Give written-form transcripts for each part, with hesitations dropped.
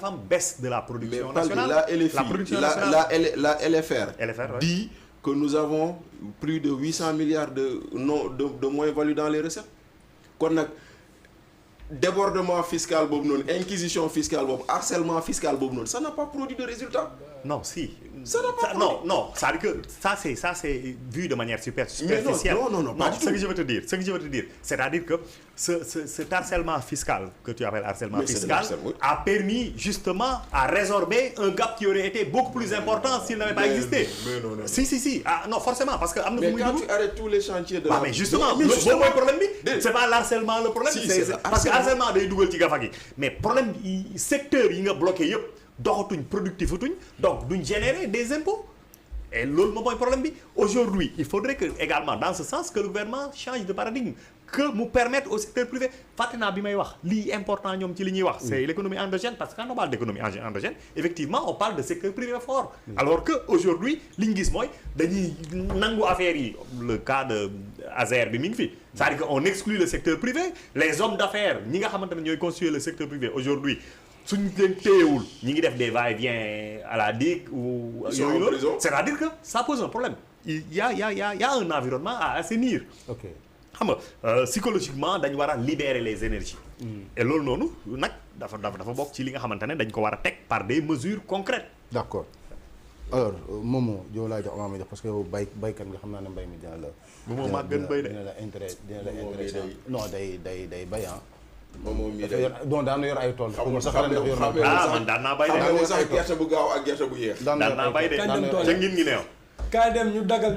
dafa am baisse de la production mais nationale. la LFI, la production nationale la LFR ouais. dit que nous avons plus de 800 milliards de moins-value dans les recettes. Kon nag débordement fiscal boobu noonu, inquisition fiscale boobu, harcèlement fiscal boobu noonu, ça n'a pas produit de résultat. Non, si. Ça n'a pas produit. Non, ça veut dire que ça c'est vu de manière superficielle. Non, pas du tout. Ce que je veux te dire, c'est-à-dire que cet harcèlement fiscal que tu appelles harcèlement fiscal a permis justement à résorber un gap qui aurait été beaucoup plus important s'il n'avait pas existé. Non. Si. Ah non, forcément, parce que mais quand tu arrêtes tous les chantiers de mais justement, le problème c'est pas l'harcèlement le problème, c'est parce que harcèlement day dugal ci gafa gi. Mais problème secteur yi nga bloqué yëpp doxatuñ productifatuñ, donc duñ générer des impôts. Et loolu moom mooy problème bi. Aujourd'hui, il faudrait que également dans ce sens que le gouvernement change de paradigme, que mu permettre au secteur privé. fàtte naa bi may wax lii important ñoom ci li ñuy wax. C'est l'économie endogène, parce que quand on parle d'économie endogène, effectivement on parle de secteur privé fort. Alors que aujourd'hui li ñu gis mooy dañuy nangu affaire yi, le cas de Azer bi mi ngi fi. C'est-à-dire que on exclut le secteur privé, les hommes d'affaires ñi nga xamante ne ñooy constituer le secteur privé aujourd'hui suñu leen téyewul ñi ngi def des va-et-vient à la DIC ou yooyu loolu, c'est-à-dire que ça pose un problème. Il y a un environnement à assainir. Ok. xam nga psychologiquement dañu war a libérer les énergies. Et loolu noonu nag dafa bokk ci li nga xamante ne dañ ko war a teg par des mesures concrètes. D'accord. Alors Momo yow laa jox jox parce que yow baykat nga xam naa ne mbay mi dina la. Momo maa gën bay de dina la intéressé non day bay moom mii donc daan na yor ay tool. xamul sax man daan naa bay de. xamul sax gerte bu gaaw ak gerte bu yéex. daan naa bay de ca ngin ngi neew. kaay dem ñu dagal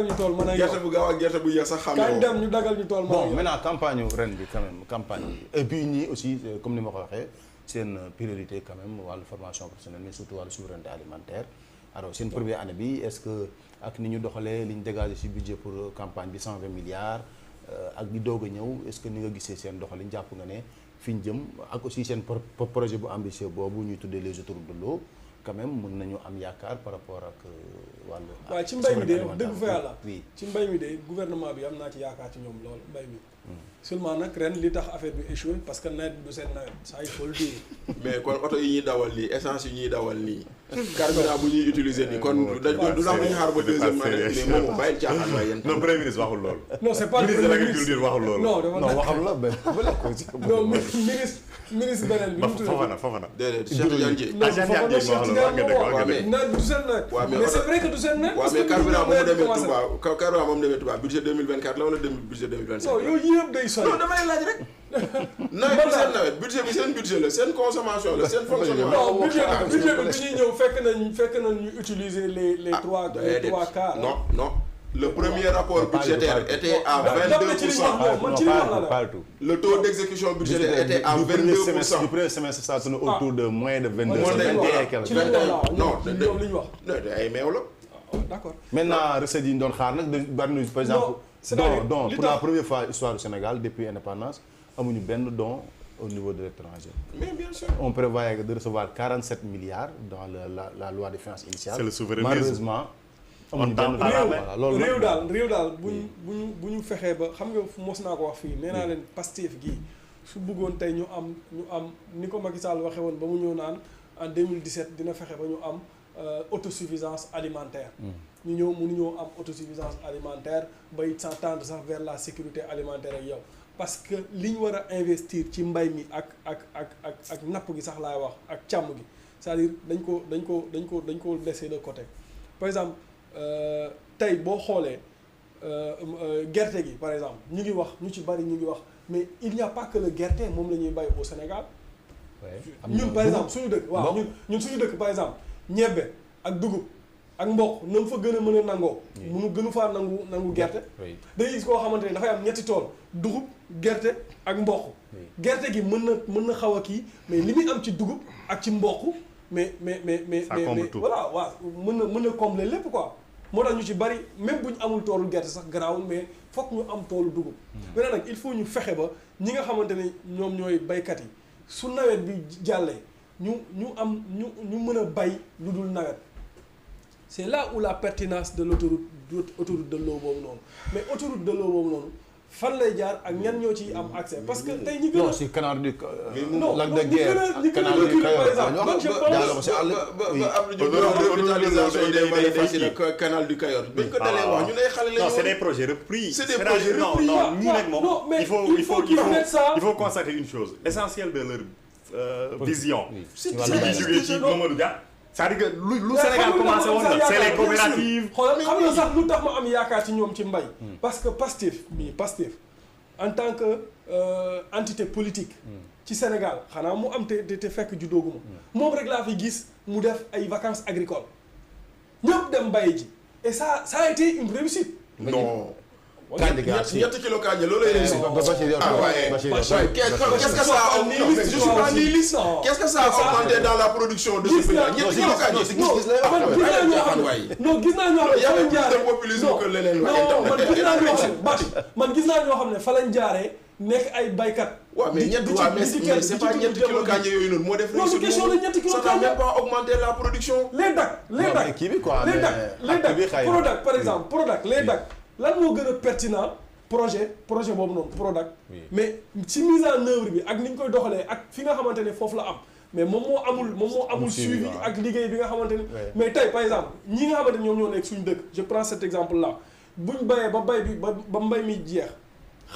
ñu tool mën a gerte bu gaaw ak gerte bu yéex sax xam kaay dem ñu dagal ñu tool mën a bon maintenant campagne ren bi quand même campagne bi et puis ñii aussi comme ni ma ko waxee seen priorité quand même wàllu formation professionnelle mais surtout wàllu souveraineté alimentaire. Alors seen première année bi est-ce que ak ni ñu doxalee li ñu dégagé ci budget pour campagne bi 120 milliards ak di doog a ñëw est-ce que ni nga gisee seen doxalin jàpp nga ne fi ñu jëm ak aussi seen projet bu ambitieux boobu ñuy tuddee les autoroutes de l'eau quand même mën nañu am yaakaar par rapport ak wàllu. waaw ci mbay mi de dëgg fa yàlla. oui ci mbay mi de gouvernement bi am naa ci yaakaar ci ñoom lool mbay mi. seulement nag ren li tax affaire bi échoué parce que nawet bi du seen nawet ça il faut le dire. mais kon oto yi ñuy dawal nii essence yi ñuy dawal nii. carburant bu ñuy utiliser nii kon du la ñu xaar ba deuxième année mais moom bàyyil caaxaan waay yéen. non premier ministre waxul loolu. non c'est pas le ministre de l'agriculture waxul loolu. non waxam la benn non ministre beneen bi. Fofana. déedéet Cheikh Tidiane Dièye. non Fofana Cheikh Tidiane nawet du seen nawet. mais c'est vrai que du seen nawet. waaw mais carburant ba mu demee Touba carburant ba mu demee Touba budget 2024 la wala budget 2025. non yooyu yëpp day sori. non damay laaj rek. nawet bi seen nawet budget bi seen budget la seen consommation la seen fonctionnement. non budget bi ñuy ñëw fekk nañ ñu utiliser les trois quarts. non. Le premier rapport budgétaire était à 22%. Le taux d'exécution budgétaire était à 22%. Du premier semestre, ça tourne autour de moins de 22%. Non, ay meew la. D'accord. Maintenant recettes yi ñu doon xaar nag bari na par exemple. don pour la première fois histoire du Sénégal depuis indépendance amuñu benn don au niveau de l'étranger. Mais bien sûr. On prévoyait de recevoir 47 milliards dans la loi de finances initiale. C'est le souverainisme. Malheureusement. réew daal bu ñu fexee ba xam nga mos naa ko wax fii nee naa leen Pastef gii su bëggoon tey ñu am ni ko Macky Sall waxee woon ba mu ñëw naan en 2017 dina fexe ba ñu am autosuffisance alimentaire. ñu ñëw mënuñoo am autosuffisance alimentaire bay tendre sax vers la sécurité alimentaire ak yow parce que li ñu war a investir ci mbay mi ak napp gi sax laay wax ak càmm gi c'est-à-dire dañ ko laisser de côté par exemple. Tey boo xoolee gerte gi par exemple ñu ngi wax ñu ci bari ñu ngi wax mais il n'y a pas que le gerte moom la ñuy bay au Sénégal. ñun par exemple suñu dëkk. waaw ñun suñu dëkk par exemple ñebbe ak dugub ak mboq na mu fa gën a mën a nangoo. munu gënu faa nangu gerte. day gis koo xamante ne dafay am ñetti tool dugub gerte ak mboq. gerte gi mën na xaw a kii mais li muy am ci dugub ak ci mboq. mais voilà waaw mën na combler lépp quoi moo tax ñu ci bari même bu ñu amul toolu gerte sax garaawul mais fokk ñu am toolu dugub. maintenant nag il faut ñu fexe ba ñi nga xamante ne ñoom ñooy baykat yi su nawet bi jàllee ñu mën a bay lu dul nawet c'est là où la pertinence de l'autoroute de l'eau boobu noonu mais autoroute de l'eau boobu noonu fan lay jaar ak ñan ñoo ciy am accès parce que tey ñi gën a non si canal du non lac de Guiers ñi gën a reculé par exemple man je pense revitalisation des vallées faciles canal du Cayor bañ ko dalee wax ñu ne xale la non c'est des projets repris. C'est des projets repris. non ñii nag moom non mais il faut ça constater une chose essentielle de leur vision. si ci bi jógee ci Mamadou Dia. c'est-à-dire que lu Sénégal commencé woon la c'est les coopératives. xoolal xam nga sax lu tax ma am yaakaar ci ñoom ci mbay. parce que Pastef en tant que entité politique. ci Sénégal xanaa mu am te fekk juddooguma moom rek laa fi gis mu def ay vacances agricoles ñëpp dem mbay ji et ça a été une réussite. non. candidat ñetti kilo kaaña loolu lay réussir. qu'est-ce que ça a augmenté? Je suis pas nihiliste. Qu'est-ce que ça a augmenté dans la production de ce pays là? ñetti kilo kaaña gis naa ñoo xam ne de populisme que leneen man gis naa ñoo xam ne fa lañ jaaree nekk ay baykat. waaw mais c'est pas ñetti kilo kaaña yooyu noonu moo def. non question la ñetti kilo ça n'a même pas augmenté la production. les DAC kii bi quoi les DAC Prodac par exemple Prodac les DAC lan moo gën a pertinent projet boobu noonu Prodac mais ci mise en œuvre bi ak ni ñu koy doxalee ak fi nga xamante ne foofu la am mais moom moo amul suivi ak liggéey bi nga xamante ne mais tey par exemple ñi nga xamante ne ñoom ñoo nekk suñu dëkk je prends cet exemple là buñ bayee ba bay bi ba mbay mi jeex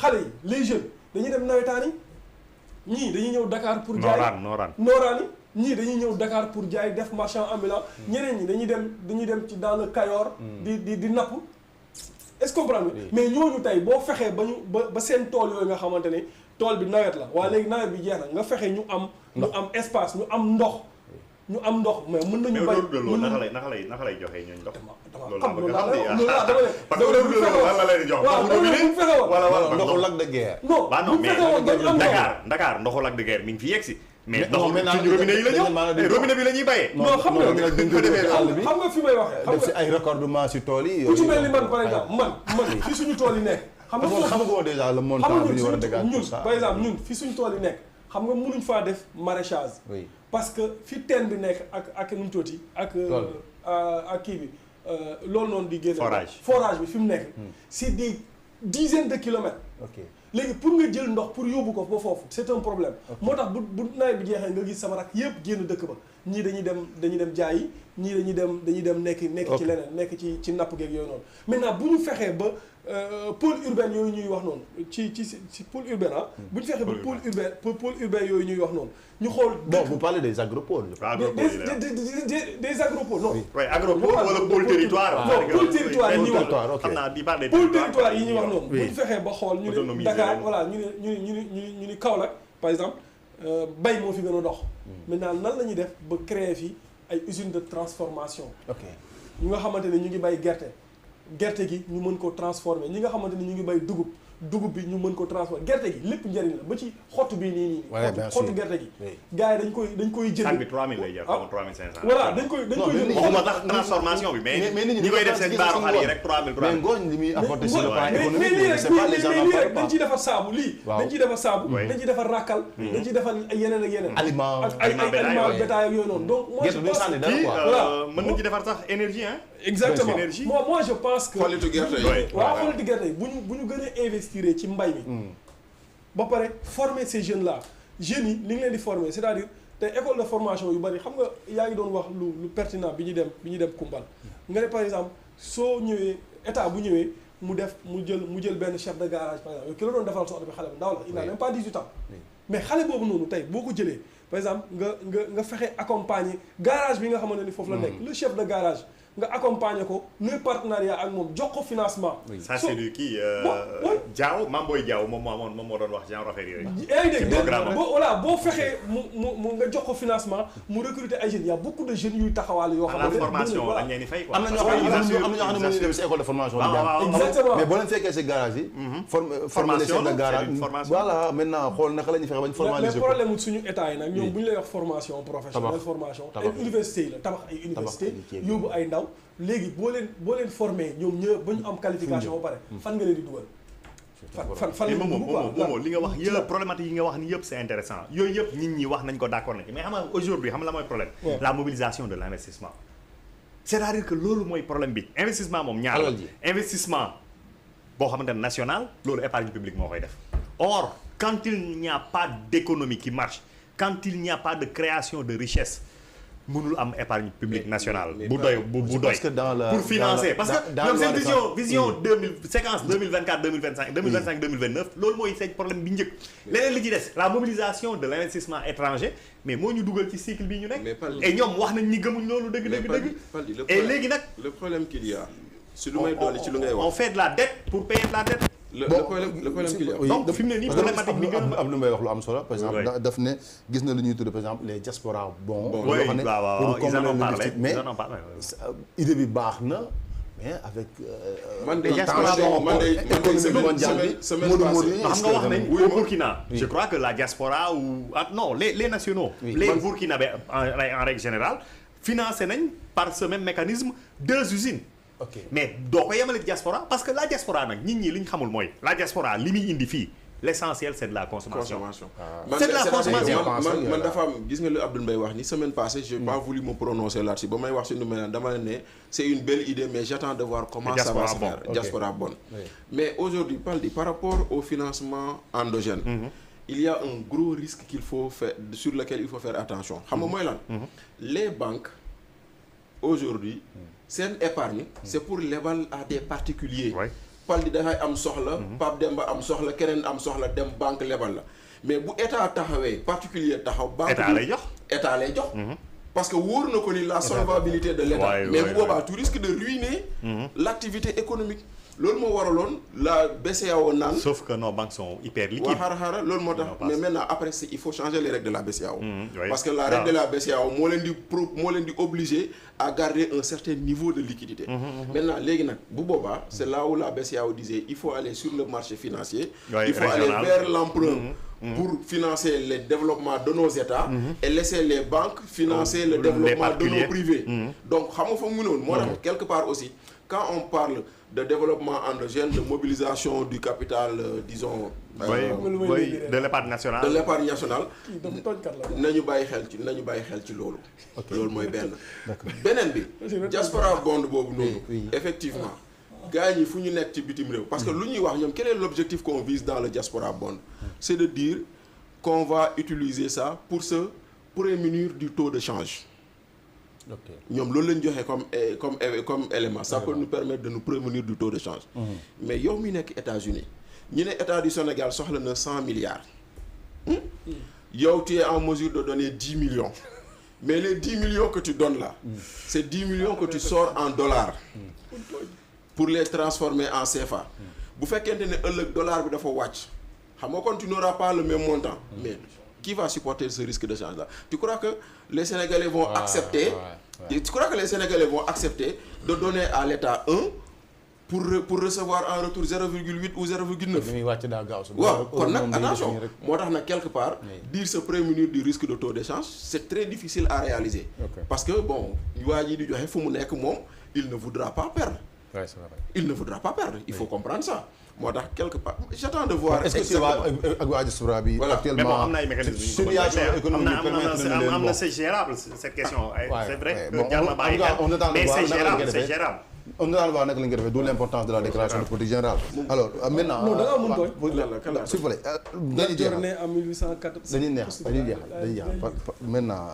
xale yi les jeunes dañuy dem nawetaani ñii dañuy ñëw Dakar pour jaay nooraani ñii dañuy ñëw Dakar pour jaay def marchand ambulant ñeneen ñi dañuy dem ci dans le Cayor di napp est-ce que comprendre mais ñooñu tey boo fexee ba seen tool yooyu nga xamante ne tool bi nawet la waa léegi nawet bi jeex na nga fexe ñu am espace ñu am ndox mais mën nañu bay naka lay joxee ñooñu ndox loolu laa dama lay jox ndoxu lac de Guiers non mais Dakar ndoxu lac de Guiers mi ngi fi yegsi mais ndox ci robinet yi la ñëw robinet bi la ñuy bayee non xam nga fi may waxee def si ay raccordement si tool yi ku ci mel ni man par exemple man fi suñu tool yi nekk xam nga déjà le montant bi ñu war a dégager ñun par exemple ñun fi suñu tool yi nekk xam nga mënuñ faa def maraîchage parce que fi teen bi nekk ak nu mu tuuti ak kii bi loolu noonu di génne forage bi fi mu nekk c'est des dizaines de kilomètres léegi pour nga jël ndox pour yóbbu ko ba foofu c'est un problème moo tax bu nawet bi jeexee nga gis sama rak yëpp génn dëkk ba ñii dañuy dem jaayi ñii dañuy dem nekk ci leneen nekk ci napp geeg yooyu noonu maintenant bu ñu fexee ba pôle urbain yooyu ñuy wax noonu ci pôle urbain bu ñu fexee ba pôle urbain yooyu ñuy wax noonu ñu xool bon vous parlez des agropoles des agropoles non oui agropole wala pôle territoire pôle territoire yi ñuy wax xam naa di parler pôle territoire yi ñuy wax noonu bu ñu fexee ba xool ñu ne Dakar voilà ñu ni Kaolack par exemple bay moo fi gën a dox maintenant nan la ñuy def ba créer fi ay usines de transformation ñu nga xamante ne ñu ngi bay gerte gi ñu mën ko transformer ñi nga xamante ni ñu ngi bay dugub bi ñu mën ko transformer gerte gi lépp njëriñ la ba ci xottu bii nii xottu gerte gi gars yi dañ koy jënd sac bi 3000 lay jar xaw ma 3500 voilà dañ koy jënd waxuma tax transformation bi mais ñi koy def seen baaru xar yi rek 3000 mais ngooñ li muy apporter sur le plan économique c'est pas les gens n'en parlent pas dañ ciy defar saabu dañ ciy defar saabu dañ ciy defar ràkkal dañ ciy defar ay yeneen ak yeneen aliment bétail ak yooyu noonu donc moi je pense mën nañ ci defar sax énergie hein exactement moi je pense que xolitu gerte yi waaw xolitu gerte yi bu ñu gën a investir ci mbay mi ba pare former ces jeunes là jeunes yi li ngi leen di former c'est-à-dire te école de formation yu bari xam nga yaa ngi doon wax lu pertinent bi ñuy dem Koumbal nga ne par exemple soo ñëwee état bu ñëwee mu jël benn chef de garage par exemple ki la doon defal sa oto bi xale bu ndaw la il n'a même pas 18 ans mais xale boobu noonu tey boo ko jëlee par exemple nga fexe accompagner garage bi nga xamante ni foofu la nekk le chef de garage nga accompagner ko nuy partenariat ak moom jox ko financement. ça c'est du kii Diaw Mame Boye Diaw moom moo doon wax genre affaire yooyu. yaa ngi dégg voilà boo fexee mu nga jox ko financement mu recruter ay jeunes y a beaucoup de jeunes yuy taxawaale yoo xam ne. la formation dañ leen di fay quoi. am na ñoo xam ne mënuñu dem si école de formation. exactement mais boo leen fekkee si garage yi. formation de garage voilà maintenant xool naka la ñuy fexe ba ñu formaliser ko. mais problème suñu état yi nag ñoom bu ñu lay wax formation professionnelle formation ay université yi la tabax ay université yóbbu ay ndaw léegi boo leen formé ñoom ñëpp ba ñu am qualification ba pare fan nga leen di dugal fan la moom li nga wax yëpp problématique yi nga wax ni yëpp c'est intéressant yooyu yëpp nit ñi wax nañ ko d'accord nañ ci mais xam nga aujourd'hui xam nga la mooy problème la mobilisation de l'investissement c'est-à-dire que loolu mooy problème bi investissement moom ñaar investissement boo xamante ne national loolu épargne publique moo koy def. Or quand il n'y a pas d'économie qui marche quand il n'y a pas de création de richesse mënul am épargne publique nationale bu doy bu doy pour financer parce que ñoom seen vision 2000 séquence 2024 2025 2029 loolu mooy seen problème bi njëkk leneen li ci des la mobilisation de l'investissement étranger mais moo ñu dugal ci cycle bi ñu nekk et ñoom wax nañ ni gëmuñ loolu dëgg et léegi nag le problème qu'il y a si lu may dolli ci lu ngay wax on fait de la dette pour payer de la dette. le problème qu'il y a donc fi mu ne nii problématique bi gën am lu may wax lu am solo par exemple daf ne gis na lu ñuy tudd par exemple les diaspora bons yoo xam ne pour combler mais idée bi baax na mais avec man de semaine passée xam nga wax nañ au Burkina je crois que la diaspora ou non les nationaux les burkinabés en règle générale financé nañ par ce même mécanisme 2 usines. ok mais doo ko yemale diaspora parce que la diaspora nag nit ñi li ñu xamul mooy la diaspora li muy indi fii l'essentiel c'est de la consommation. C'est de la consommation. man dafa am gis nga lu Abdoul Mbaye wax ni semaine passée j'ai pas voulu me prononcer là-dessus ba may wax suñu mel dama ne c'est une belle idée mais j'attends de voir comment ça va se faire. Diaspora bonne. Mais aujourd'hui par rapport au financement endogène. Il y a un gros risque qu'il faut faire sur lequel il faut faire attention xam nga mooy lan. Les banques aujourd'hui seen épargne c'est pour lebal à des particuliers. Pal di dafay am soxla. Pape Demba am soxla keneen am soxla dem banque lebal la mais bu état taxawee particulier taxaw. banque état lay jox. Parce que wóor na ko ni la solvabilité de l'état mais bu boobaa tu risques de ruiner l'activité économique. loolu moo waraloon la BCEAO naan. sauf que nos banques sont hyper liquides. waa xaaral loolu moo tax mais maintenant après il faut changer les règles de la BCEAO. Parce que la règle de la BCEAO moo leen di obliger à garder un certain niveau de liquidité. Maintenant léegi nag bu boobaa c'est là où la BCEAO disait il faut aller sur le marché financier. Il faut aller vers l'emprunt. Pour financer le développement de nos États. Et laisser les banques financer le développement de nos privés. Donc xam nga fa mu noonu moo tax quelque part aussi quand on parle de développement endogène, de mobilisation du capital, disons. De l'épargne nationale. De l'épargne nationale. nañu bàyyi xel ci loolu. loolu mooy benn. beneen bi. diaspora bond boobu noonu. effectivement gars ñi fu ñu nekk ci bitim réew. parce que lu ñuy wax ñoom quel est l'objectif qu'on vise dans le diaspora bond. c'est de dire qu'on va utiliser ça pour se prémunir du taux de change. ñoom loolu lañ joxe comme élément ça peut nous permettre de nous prémunir du taux de change. Mais yow mi nekk États-Unis ñu ne état du Sénégal soxla na 100 milliards. yow tu es en mesure de donner 10 millions. Mais les 10 millions que tu donnes là. C'est 10 millions que tu sors en dollars. Pour les transformer en CFA. bu fekkente ne ëllëg dollar bi dafa wàcc xam nga kon tu n'auras pas le même montant. Mais qui va supporter ce risque de change là? Tu crois que les Sénégalais vont accepter tu crois que les Sénégalais vont accepter de donner à l'État 1 pour recevoir en retour 0,8 ou 0,9? waaw kon nag attention moo tax nag quelque part dire se prémunir du risque de taux d'échange c'est très difficile à réaliser. Parce que bon waa ji di joxe fu mu nekk moom il ne voudra pas perdre. Il ne voudra pas perdre, il faut comprendre ça. Moo tax quelque part j'attends de voir. Est-ce que c'est ak waa diaspora bi actuellement mais bon am na ay mécanismes situation économique am na c'est gérable cette question. C'est vrai que jar na bàyyi xel mais c'est gérable. On doit voir nag la nga defee d'où l'importance de la déclaration de politique générale. Alors maintenant non da nga mun tooy. s'il vous plaît dañuy jeexal en 1814. dañuy jeexal maintenant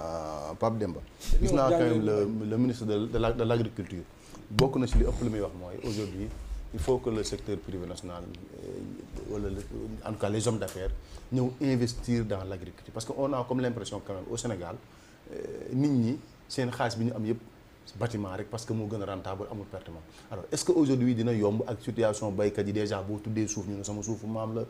Pape Demba gis naa quand même le ministre de l'agriculture bokk na ci li ëpp lu muy wax mooy aujourd'hui il faut que le secteur privé national wala en tout cas les hommes d'affaires ñëw investir dans l'agriculture parce que on a comme l'impression quand même au Sénégal nit ñi seen xaalis bi ñu am yëpp bâtiment rek parce que moo gën a rentable amul pertement. Alors est-ce que aujourd'hui dina yomb ak situation baykat yi déjà boo tuddee suuf ñu ne sama suufu maam la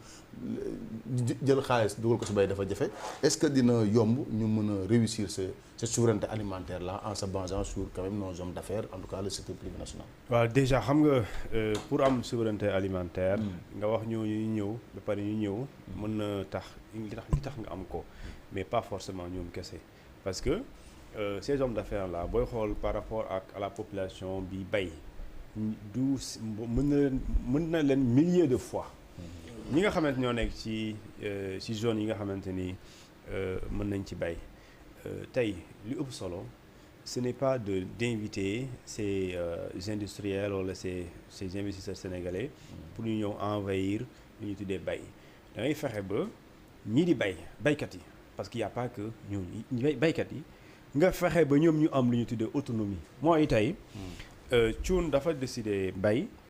jël xaalis dugal ko si bay dafa jafe est-ce que dina yomb ñu mën a réussir cette souveraineté alimentaire là en se basant sur quand même nos hommes d'affaires en tout cas le secteur privé national. waaw déjà xam nga pour am souveraineté alimentaire. nga wax ñooñu ñëw ba pare ñu ñëw mën na tax li tax nga am ko mais pas forcément ñoom kese parce que. Ces hommes d'affaires là booy xool par rapport à la population bi bay du mën na leen milliers de fois ñi nga xamante ñoo nekk ci zone yi nga xamante ni mën nañ ci bay tey li ëpp solo ce n'est pas d'inviter ces industriels wala ces investisseurs sénégalais pour ñu ñëw envahir lu ñu tuddee bay da ngay fexe ba ñii di baykat yi parce qu'il y a pas que ñooñu baykat yi nga fexe ba ñoom ñu am lu ñu tuddee autonomie mooy tey Thioune dafa décider bay